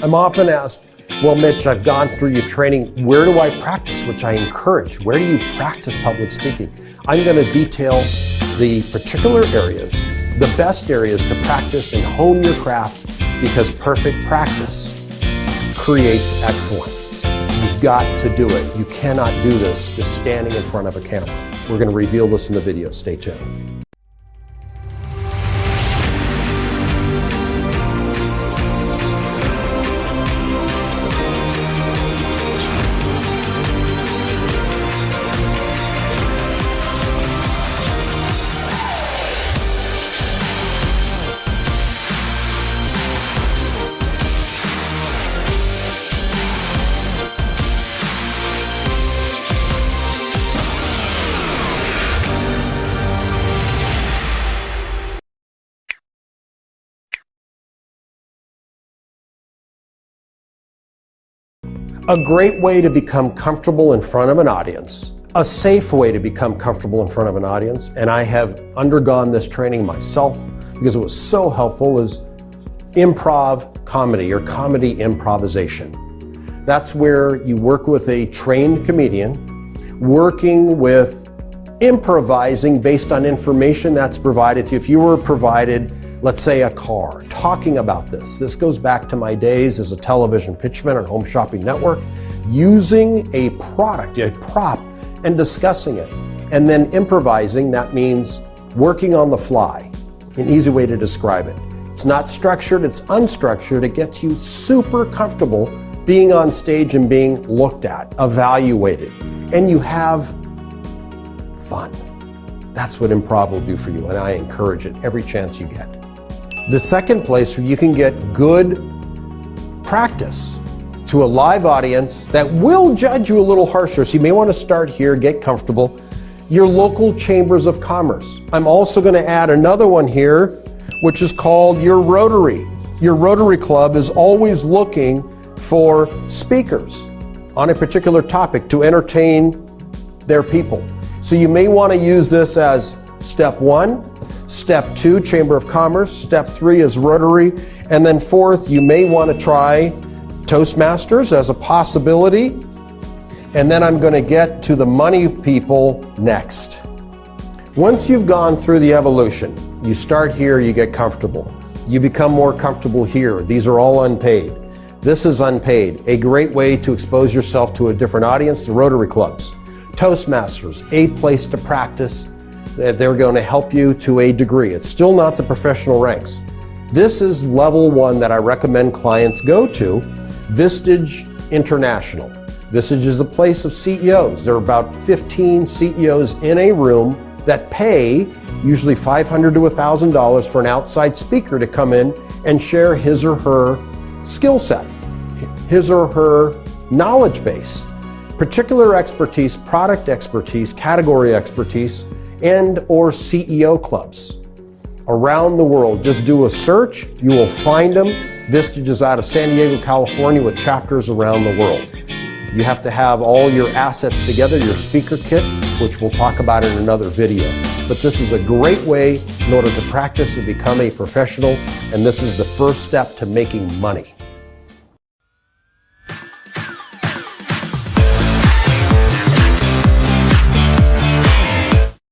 I'm often asked, well, Mitch, I've gone through your training. Where do I practice? Which I encourage. Where do you practice public speaking? I'm going to detail the particular areas, the best areas to practice and hone your craft, because perfect practice creates excellence. You've got to do it. You cannot do this just standing in front of a camera. We're going to reveal this in the video. Stay tuned. A great way to become comfortable in front of an audience, a safe way to become comfortable in front of an audience, and I have undergone this training myself because it was so helpful, is improv comedy or comedy improvisation. That's where you work with a trained comedian, working with improvising based on information that's provided to you. If you were provided, let's say, a car, talking about this. This goes back to my days as a television pitchman on Home Shopping Network, using a product, a prop, and discussing it. And then improvising, that means working on the fly. An easy way to describe it. It's not structured, it's unstructured. It gets you super comfortable being on stage and being looked at, evaluated, and you have fun. That's what improv will do for you, and I encourage it every chance you get. The second place where you can get good practice to a live audience that will judge you a little harsher, so you may want to start here, get comfortable, your local chambers of commerce. I'm also going to add another one here, which is called your Rotary. Your Rotary Club is always looking for speakers on a particular topic to entertain their people. So you may want to use this as step 1. Step 2, Chamber of Commerce. Step 3 is Rotary. And then fourth, you may want to try Toastmasters as a possibility. And then I'm going to get to the money people next. Once you've gone through the evolution, you start here, you get comfortable. You become more comfortable here. These are all unpaid. This is unpaid. A great way to expose yourself to a different audience, the Rotary Clubs. Toastmasters, a place to practice. They're going to help you to a degree. It's still not the professional ranks. This is level 1 that I recommend clients go to, Vistage International. Vistage is a place of CEOs. There are about 15 CEOs in a room that pay usually $500 to $1,000 for an outside speaker to come in and share his or her skill set, his or her knowledge base, particular expertise, product expertise, category expertise, and or CEO clubs around the world. Just do a search, you will find them. Vistage is out of San Diego, California, with chapters around the world. You have to have all your assets together, your speaker kit, which we'll talk about in another video. But this is a great way in order to practice and become a professional, and this is the first step to making money.